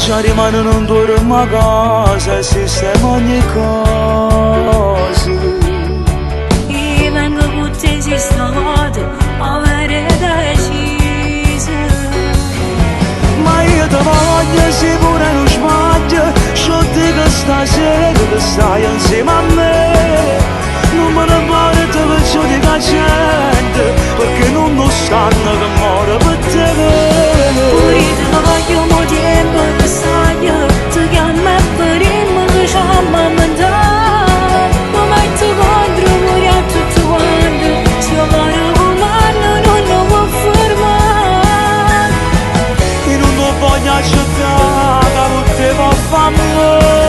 Già rimane non dormo a casa e sistema ogni cosa. Io vengo con te si stato avere deciso. Ma io ti voglio se pure non sbaglio, so che stasera tu stai insieme a me. Non me ne pare te faccio di gente, perché non lo sanno che muore per te. Pure te lo voglio mo tempo che sai, ti chiamo per il che ci amamenta. Ma mai tu contro muri a tutto quanto, se io vado con mano non lo può fermare. E non lo voglio accettare, che te va a fare.